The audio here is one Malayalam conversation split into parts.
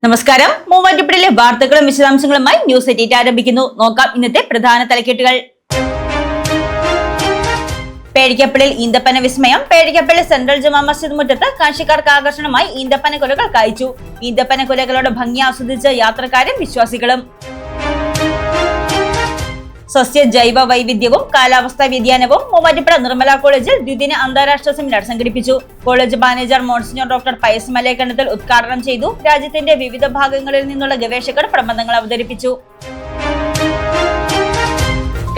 നമസ്കാരം. മൂവാറ്റുപുഴയിലെ വാർത്തകളും വിശദാംശങ്ങളുമായി ന്യൂസ് 88 ആരംഭിക്കുന്നു. നോക്കാം ഇന്നത്തെ പ്രധാന തലക്കെട്ടുകൾ. പേഴിക്കപ്പള്ളിയിൽ ഈന്തപ്പന വിസ്മയം. പേഴിക്കപ്പള്ളി സെൻട്രൽ ജുമാ മസ്ജിദ് മുറ്റത്ത് കാഴ്ചക്കാർക്ക് ആകർഷണമായി ഈന്തപ്പന കുലകൾ കായ്ച്ചു. ഈന്തപ്പന കുലകളുടെ ഭംഗി ആസ്വദിച്ച യാത്രക്കാരും വിശ്വാസികളും. സസ്യ ജൈവ വൈവിധ്യവും കാലാവസ്ഥാ വ്യതിയാനവും. മൂവാറ്റുപുഴ നിർമ്മല കോളേജിൽ ദ്വിദിന അന്താരാഷ്ട്ര സെമിനാർ സംഘടിപ്പിച്ചു. College manager monsignor doctor Pius Malayakandathil ഉദ്ഘാടനം ചെയ്തു. രാജ്യത്തിന്റെ വിവിധ ഭാഗങ്ങളിൽ നിന്നുള്ള ഗവേഷകർ പ്രബന്ധങ്ങൾ അവതരിപ്പിച്ചു.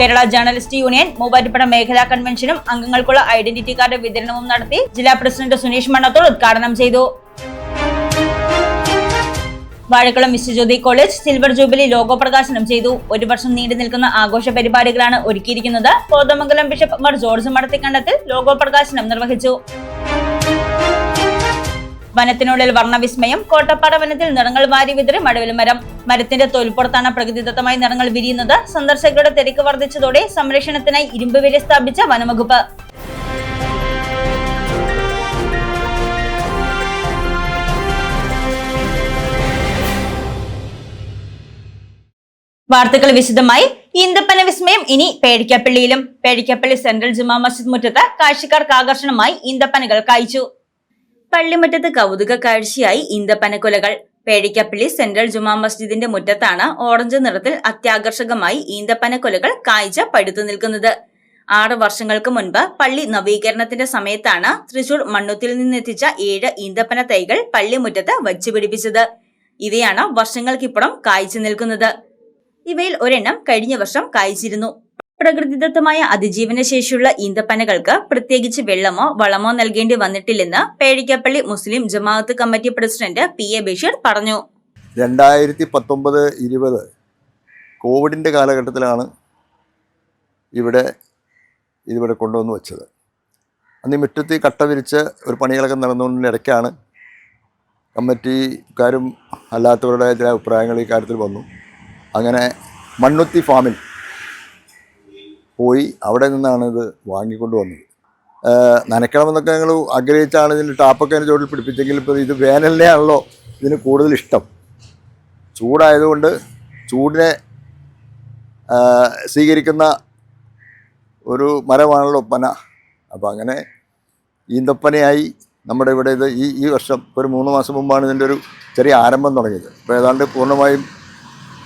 കേരള ജേർണലിസ്റ്റ് യൂണിയൻ മൂവാറ്റുപുഴ മേഖലാ കൺവെൻഷനും അംഗങ്ങൾക്കുള്ള ഐഡന്റിറ്റി കാർഡ് വിതരണവും നടത്തി. ജില്ലാ പ്രസിഡന്റ് സുനീഷ് മണ്ണത്തോൾ ഉദ്ഘാടനം ചെയ്തു. Vazhakulam Vishwajyothi college silver jubilee logo പ്രകാശനം ചെയ്തു. ഒരു വർഷം നീണ്ടു നിൽക്കുന്ന ആഘോഷ പരിപാടികളാണ് ഒരുക്കിയിരിക്കുന്നത്. Kothamangalam bishop Mar George Madathikandathil logo പ്രകാശനം നിർവഹിച്ചു. വനത്തിനുള്ളിൽ വർണ്ണവിസ്മയം. കോട്ടപ്പാട വനത്തിൽ നിറങ്ങൾ വാരി വിതറി മഴവിൽ മരം. മരത്തിന്റെ തൊലിപ്പുറത്താണ് പ്രകൃതിദത്തമായി നിറങ്ങൾ വിരിയുന്നത്. സന്ദർശകരുടെ തിരക്ക് വർദ്ധിച്ചതോടെ സംരക്ഷണത്തിനായി ഇരുമ്പ് വേലി സ്ഥാപിച്ച വനംവകുപ്പ്. വാർത്തകൾ വിശദമായി. ഈന്തപ്പന വിസ്മയം ഇനി പേഴിക്കപ്പള്ളിയിലും. പേഴിക്കപ്പള്ളി സെൻട്രൽ ജുമാ മസ്ജിദ് മുറ്റത്ത് കാഴ്ചക്കാർക്ക് ആകർഷണമായി ഈന്തപ്പനകൾ കായ്ച്ചു. പള്ളിമുറ്റത്ത് കൗതുക കാഴ്ചയായി ഈന്തപ്പനക്കുലകൾ. പേഴിക്കപ്പള്ളി സെൻട്രൽ ജുമാ മസ്ജിദിന്റെ മുറ്റത്താണ് ഓറഞ്ച് നിറത്തിൽ അത്യാകർഷകമായി ഈന്തപ്പനക്കുലകൾ കായ്ച്ച പഴുത്തു നിൽക്കുന്നത്. 6 വർഷങ്ങൾക്ക് മുൻപ് പള്ളി നവീകരണത്തിന്റെ സമയത്താണ് തൃശൂർ മണ്ണുത്തിൽ നിന്നെത്തിച്ച 7 ഈന്തപ്പന തൈകൾ പള്ളിമുറ്റത്ത് വച്ചുപിടിപ്പിച്ചത്. ഇവയാണ് വർഷങ്ങൾക്കിപ്പുറം കായ്ച്ചു നിൽക്കുന്നത്. ഇവയിൽ ഒരെണ്ണം കഴിഞ്ഞ വർഷം കായ്ച്ചിരുന്നു. പ്രകൃതിദത്തമായ അതിജീവന ശേഷിയുള്ള ഈന്തപ്പനകൾക്ക് പ്രത്യേകിച്ച് വെള്ളമോ വളമോ നൽകേണ്ടി വന്നിട്ടില്ലെന്ന് പേഴിക്കപ്പള്ളി മുസ്ലിം ജമാഅത്ത് കമ്മിറ്റി പ്രസിഡന്റ് PA ബഷീർ പറഞ്ഞു. 2019-20 കോവിഡിന്റെ കാലഘട്ടത്തിലാണ് ഇവിടെ കൊണ്ടുവന്ന് വെച്ചത്. അന്ന് മുറ്റത്ത് കട്ട വിരിച്ച് ഒരു പണികളൊക്കെ നടന്നുകൊണ്ടിരുന്ന ഇടയ്ക്കാണ് കമ്മിറ്റിക്കാരും അല്ലാത്തവരുടെ ചില അഭിപ്രായങ്ങൾ ഈ കാര്യത്തിൽ വന്നു. അങ്ങനെ മണ്ണുത്തി ഫാമിൽ പോയി അവിടെ നിന്നാണ് ഇത് വാങ്ങിക്കൊണ്ട് വന്നത്. നനയ്ക്കണമെന്നൊക്കെ ഞങ്ങൾ ആഗ്രഹിച്ചാണ് ഇതിൻ്റെ ടാപ്പൊക്കെ അതിൻ്റെ ചുവട്ടിൽ പിടിപ്പിച്ചെങ്കിൽ ഇപ്പോൾ ഇത് വേനലിനെയാണല്ലോ ഇതിന് കൂടുതൽ ഇഷ്ടം. ചൂടായതുകൊണ്ട് ചൂടിനെ സ്വീകരിക്കുന്ന ഒരു മരമാണല്ലോ പന. അപ്പോൾ അങ്ങനെ ഈന്തപ്പനയായി നമ്മുടെ ഇവിടെ ഇത് ഈ വർഷം ഒരു 3 മാസം മുമ്പാണ് ഇതിൻ്റെ ഒരു ചെറിയ ആരംഭം തുടങ്ങിയത്. ഇപ്പോൾ ഏതാണ്ട് പൂർണ്ണമായും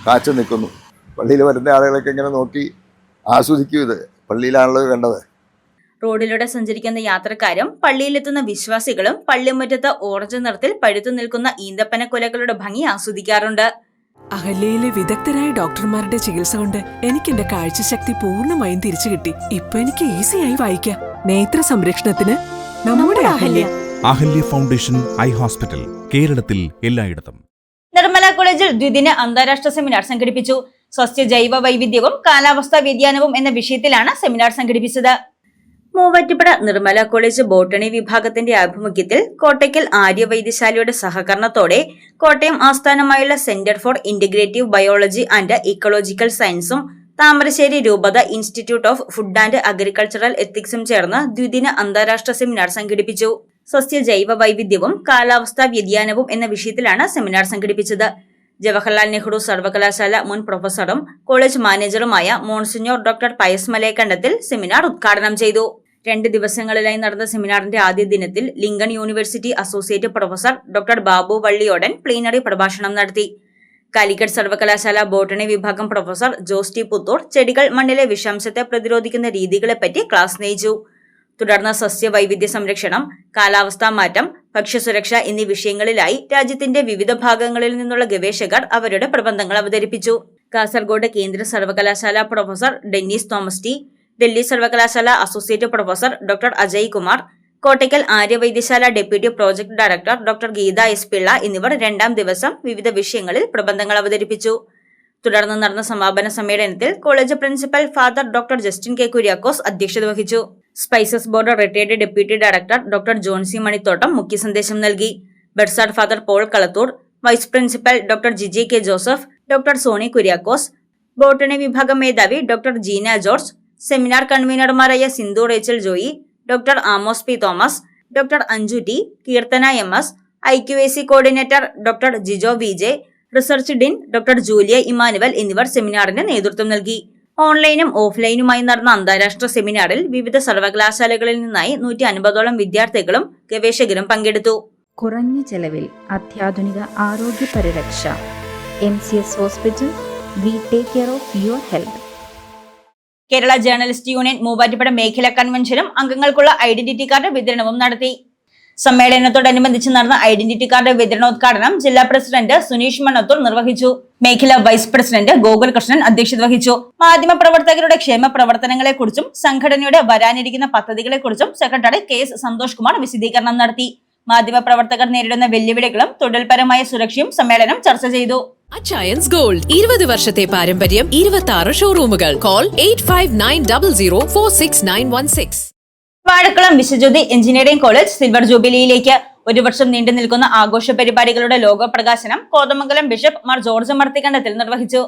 കാച്ചു നിൽക്കുന്നു. പള്ളിയിൽ വരുന്ന ആളുകളൊക്കെ ഇങ്ങനെ നോക്കി ആസ്വദിക്കും. ഇത് പള്ളിയിലാണല്ലോ കണ്ടത്. റോഡിലൂടെ സഞ്ചരിക്കുന്ന യാത്രക്കാരും പള്ളിയിലെത്തുന്ന വിശ്വാസികളും പള്ളിമുറ്റത്ത് ഓറഞ്ച് നിറത്തിൽ പഴുത്തു നിൽക്കുന്ന ഈന്തപ്പന കുലകളുടെ ഭംഗി ആസ്വദിക്കാറുണ്ട്. അഹല്യയിലെ വിദഗ്ധരായ ഡോക്ടർമാരുടെ ചികിത്സ കൊണ്ട് എനിക്ക് എന്റെ കാഴ്ചശക്തി പൂർണ്ണമായും തിരിച്ചു കിട്ടി. ഇപ്പൊ എനിക്ക് ഈസിയായി വായിക്കാം. നേത്ര സംരക്ഷണത്തിന് നമ്മുടെ അഹല്യ ഫൗണ്ടേഷൻ ഐ ഹോസ്പിറ്റൽ, കേരളത്തിൽ എല്ലായിടത്തും. നിർമ്മല കോളേജിൽ ദ്വിദിന അന്താരാഷ്ട്ര സെമിനാർ സംഘടിപ്പിച്ചു. സസ്യ ജൈവ വൈവിധ്യവും കാലാവസ്ഥാ വ്യതിയാനവും എന്ന വിഷയത്തിലാണ് സെമിനാർ സംഘടിപ്പിച്ചത്. മൂവാറ്റുപുഴ നിർമ്മല കോളേജ് ബോട്ടണി വിഭാഗത്തിന്റെ ആഭിമുഖ്യത്തിൽ കോട്ടയ്ക്കൽ ആര്യവൈദ്യശാലയുടെ സഹകരണത്തോടെ കോട്ടയം ആസ്ഥാനമായുള്ള centre for integrative biology and ecological സയൻസും താമരശ്ശേരി രൂപത institute of food and agricultural എത്തിക്സും ചേർന്ന് ദ്വിദിന അന്താരാഷ്ട്ര സെമിനാർ സംഘടിപ്പിച്ചു. സസ്യ ജൈവ വൈവിധ്യവും കാലാവസ്ഥാ വ്യതിയാനവും എന്ന വിഷയത്തിലാണ് സെമിനാർ സംഘടിപ്പിച്ചത്. ജവഹർലാൽ നെഹ്റു സർവകലാശാല മുൻ പ്രൊഫസറും college മാനേജറുമായ monsignor doctor Pius Malayakandathil seminar ഉദ്ഘാടനം ചെയ്തു. 2 ദിവസങ്ങളിലായി നടന്ന സെമിനാറിന്റെ ആദ്യ ദിനത്തിൽ Lincoln university associate professor doctor Babu Valliyodan plenary പ്രഭാഷണം നടത്തി. കാലിക്കറ്റ് സർവകലാശാല ബോട്ടണി വിഭാഗം പ്രൊഫസർ ജോസ് ടി പുത്തൂർ ചെടികൾ മണ്ണിലെ വിഷാംശത്തെ പ്രതിരോധിക്കുന്ന രീതികളെപ്പറ്റി ക്ലാസ് നയിച്ചു. തുടർന്ന് സസ്യ വൈവിധ്യ സംരക്ഷണം, കാലാവസ്ഥാ മാറ്റം, ഭക്ഷ്യസുരക്ഷ എന്നീ വിഷയങ്ങളിലായി രാജ്യത്തിന്റെ വിവിധ ഭാഗങ്ങളിൽ നിന്നുള്ള ഗവേഷകർ അവരുടെ പ്രബന്ധങ്ങൾ അവതരിപ്പിച്ചു. കാസർഗോഡ് കേന്ദ്ര സർവകലാശാല പ്രൊഫസർ ഡെന്നീസ് തോമസ് ടി, ഡൽഹി സർവകലാശാല associate professor doctor Ajay Kumar, Kottakkal Arya Vaidya Sala deputy project director doctor Geetha S Pillai എന്നിവർ 2ാം ദിവസം വിവിധ വിഷയങ്ങളിൽ പ്രബന്ധങ്ങൾ അവതരിപ്പിച്ചു. തുടർന്ന് നടന്ന സമാപന സമ്മേളനത്തിൽ college principal father doctor Justin K Kuriakose അധ്യക്ഷത വഹിച്ചു. Spices board retired deputy director doctor Johnsy Manithottam മുഖ്യ സന്ദേശം നൽകി. ബെഡ്സാഡ് father Paul Kalathoor, vice principal doctor Jiji K Joseph, doctor Soni Kuriakose, botany വിഭാഗം മേധാവി ഡോക്ടർ ജീന ജോർജ്, സെമിനാർ കൺവീനർമാരായ Sindhu Rachel Joy, doctor Amos P Thomas, doctor Anju T, Keerthana MS, IQAC coordinator doctor Jijo Vijay, research dean doctor Julia Emmanuel എന്നിവർ സെമിനാറിന് നേതൃത്വം നൽകി. ഓൺലൈനും ഓഫ്ലൈനുമായി നടന്ന അന്താരാഷ്ട്ര സെമിനാറിൽ വിവിധ സർവകലാശാലകളിൽ നിന്നായി 150ഓളം വിദ്യാർത്ഥികളും ഗവേഷകരും പങ്കെടുത്തു. കുറഞ്ഞ ചെലവിൽ അത്യാധുനിക ആരോഗ്യ പരിരക്ഷ. MCS hospital. We take care of your health. Kerala journalist union Muvattupuzha മേഖലാ കൺവെൻഷനും അംഗങ്ങൾക്കുള്ള ഐഡന്റിറ്റി കാർഡ് വിതരണവും നടത്തി. സമ്മേളനത്തോടനുബന്ധിച്ച് നടന്ന ഐഡന്റിറ്റി കാർഡ് വിതരണോദ്ഘാടനം ജില്ലാ പ്രസിഡന്റ് സുനീഷ് മണ്ണത്തൂർ നിർവഹിച്ചു. മേഖലാ വൈസ് പ്രസിഡന്റ് ഗോകുൽകൃഷ്ണൻ അധ്യക്ഷത വഹിച്ചു. മാധ്യമപ്രവർത്തകരുടെ ക്ഷേമ പ്രവർത്തനങ്ങളെക്കുറിച്ചും സംഘടനയുടെ വരാനിരിക്കുന്ന പദ്ധതികളെക്കുറിച്ചും സെക്രട്ടറി KS സന്തോഷ് കുമാർ വിശദീകരണം നടത്തി. മാധ്യമപ്രവർത്തകർ നേരിടുന്ന വെല്ലുവിളികളും തൊഴിൽപരമായ സുരക്ഷയും സമ്മേളനം ചർച്ച ചെയ്തു. അച്ചയൻസ് ഗോൾഡ് 20 വർഷത്തെ പാരമ്പര്യം, 26 ഷോറൂമുകൾ. Call 8590046916. Vazhakulam Viswajyothi engineering college silver ജൂബിലിയിലേക്ക് 1 വർഷം നീണ്ടു നിൽക്കുന്ന ആഘോഷ പരിപാടികളുടെ ലോഗോ പ്രകാശനം കോതമംഗലം ബിഷപ്പ് മാർ ജോർജ് മർത്തിക്കണ്ടത്തിൽ നിർവഹിച്ചു.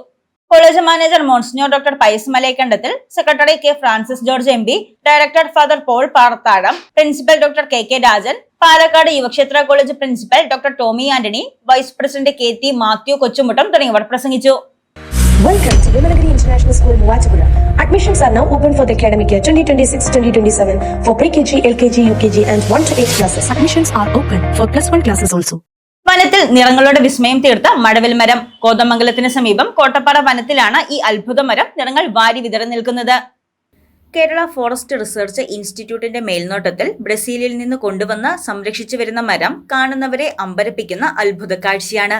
College manager monsignor doctor Pius Malayakandathil, secretary K Francis George MP, director father Paul Parathazham, principal doctor KK Rajan, Palakkad Yuvakshetra college principal doctor Tomy Antony, vice president KT Mathew Kochumuttam തുടങ്ങിയവർ പ്രസംഗിച്ചു. Welcome to Vimalagiri International School, Muvattupuzha. Admissions are now open for the academic year 2026-2027 for pre-KG, LKG, UKG and 1 to 8 classes. Admissions are open for +1 classes also. വനത്തിൽ നിറങ്ങളുടെ വിസ്മയം തീർത്ത മടവിൽ മരം. കോതമംഗലത്തിന് സമീപം കോട്ടപ്പാറ വനത്തിലാണ് ഈ അത്ഭുത മരം നിറങ്ങൾ വാരി വിതറി നിൽക്കുന്നത്. കേരള ഫോറസ്റ്റ് റിസർച്ച് ഇൻസ്റ്റിറ്റ്യൂട്ടിന്റെ മേൽനോട്ടത്തിൽ ബ്രസീലിൽ നിന്ന് കൊണ്ടുവന്ന് സംരക്ഷിച്ചു വരുന്ന മരം കാണുന്നവരെ അമ്പരപ്പിക്കുന്ന അത്ഭുത കാഴ്ചയാണ്.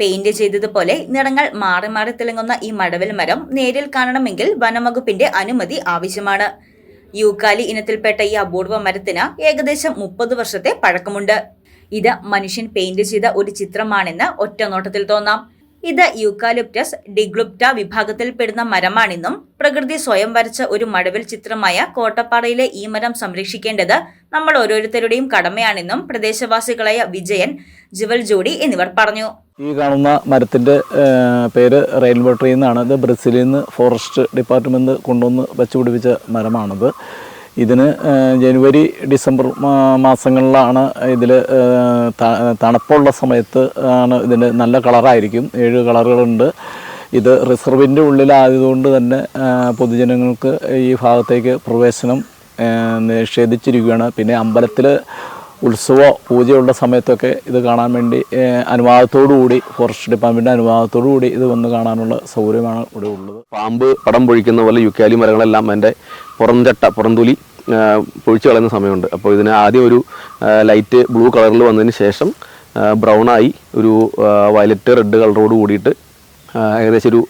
പെയിന്റ് ചെയ്തതുപോലെ നിറങ്ങൾ മാറി മാറി തിളങ്ങുന്ന ഈ മടവിൽ മരം നേരിൽ കാണണമെങ്കിൽ വനംവകുപ്പിന്റെ അനുമതി ആവശ്യമാണ്. യൂക്കാലി ഇനത്തിൽപ്പെട്ട ഈ അപൂർവ മരത്തിന് ഏകദേശം 30 വർഷത്തെ പഴക്കമുണ്ട്. ഇത് മനുഷ്യൻ പെയിന്റ് ചെയ്ത ഒരു ചിത്രമാണെന്ന് ഒറ്റ നോട്ടത്തിൽ തോന്നാം. ഇത് യൂക്കാലിപ്റ്റസ് ഡിഗ്ലുപ്റ്റ വിഭാഗത്തിൽപ്പെടുന്ന മരമാണെന്നും പ്രകൃതി സ്വയം വരച്ച ഒരു മടവിൽ ചിത്രമായ കോട്ടപ്പാറയിലെ ഈ മരം സംരക്ഷിക്കേണ്ടത് നമ്മൾ ഓരോരുത്തരുടെയും കടമയാണെന്നും പ്രദേശവാസികളായ വിജയൻ, ജിവൽ ജോഡി എന്നിവർ പറഞ്ഞു. ഈ കാണുന്ന മരത്തിൻ്റെ പേര് റെയിൻബോ ട്രീ എന്നാണ്. ഇത് ബ്രസീലിൽ നിന്ന് ഫോറസ്റ്റ് ഡിപ്പാർട്ട്മെൻറ്റ് കൊണ്ടുവന്ന് വച്ചുപിടിപ്പിച്ച മരമാണിത്. ഇതിന് ജനുവരി ഡിസംബർ മാസങ്ങളിലാണ് ഇതിൽ തണുപ്പുള്ള സമയത്ത് ആണ് ഇതിൻ്റെ നല്ല കളറായിരിക്കും. 7 കളറുകളുണ്ട്. ഇത് റിസർവിൻ്റെ ഉള്ളിലായതുകൊണ്ട് തന്നെ പൊതുജനങ്ങൾക്ക് ഈ ഭാഗത്തേക്ക് പ്രവേശനം നിഷേധിച്ചിരിക്കുകയാണ്. പിന്നെ അമ്പലത്തിൽ ഉത്സവ പൂജയുള്ള സമയത്തൊക്കെ ഇത് കാണാൻ വേണ്ടി അനുവാദത്തോടുകൂടി ഫോറസ്റ്റ് ഡിപ്പാർട്ട്മെൻറ്റ് അനുവാദത്തോടുകൂടി ഇത് വന്ന് കാണാനുള്ള സൗകര്യമാണ് ഇവിടെ ഉള്ളത്. പാമ്പ് പടം പൊഴിക്കുന്ന പോലെ യുക്കാലി മരങ്ങളെല്ലാം അതിൻ്റെ പുറംതൊലി പൊഴിച്ച് കളയുന്ന സമയമുണ്ട്. അപ്പോൾ ഇതിന് ആദ്യം ഒരു ലൈറ്റ് ബ്ലൂ കളറിൽ വന്നതിന് ശേഷം ബ്രൗണായി ഒരു വയലറ്റ് റെഡ് കളറോട് കൂടിയിട്ട് ഏകദേശം ഒരു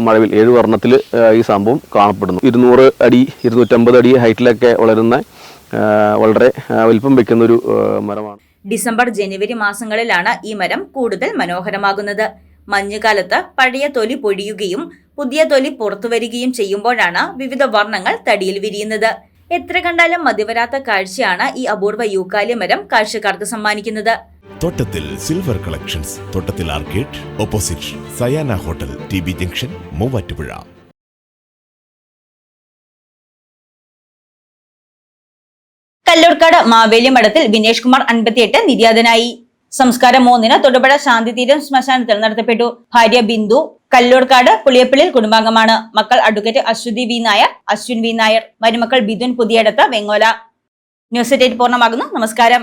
മഴവിൽ 7 വർണ്ണത്തിൽ ഈ സംഭവം കാണപ്പെടുന്നു. 200 അടി 250 അടി ഹൈറ്റിലൊക്കെ വളരുന്ന വളരെ വലിപ്പം വെക്കുന്ന ഒരു മരമാണ്. ഡിസംബർ ജനുവരി മാസങ്ങളിലാണ് ഈ മരം കൂടുതൽ മനോഹരമാകുന്നത്. മഞ്ഞുകാലത്ത് പഴയ തൊലി പൊഴിയുകയും പുതിയ തൊലി പുറത്തു വരികയും ചെയ്യുമ്പോഴാണ് വിവിധ വർണ്ണങ്ങൾ തടിയിൽ വിരിയുന്നത്. എത്ര കണ്ടാലും മതിവരാത്ത കാഴ്ചയാണ് ഈ അപൂർവ യൂക്കാലി മരം കാഴ്ചക്കാർക്ക് സമ്മാനിക്കുന്നത്. തോട്ടത്തിൽ സിൽവർ കളക്ഷൻസ്, തോട്ടത്തിൽ arcade, opposite Sayana hotel, TB junction, Muvattupuzha. Kallurkad Maveli മഠത്തിൽ വിനേഷ് കുമാർ 58 നിര്യാതനായി. സംസ്കാരം 3-ന് തൊടുപുഴ ശാന്തിതീരം ശ്മശാനത്തിൽ നടത്തപ്പെട്ടു. ഭാര്യ ബിന്ദു കല്ലൂർക്കാട് പുളിയപ്പള്ളിയിൽ കുടുംബാംഗമാണ്. മക്കൾ advocate Aswathi V Nair, Aswin V Nair, മരുമക്കൾ ബിദുൻ പുതിയടത്ത്, വെങ്ങോല. ന്യൂസ് 8 പൂർണ്ണമാകുന്നു. നമസ്കാരം.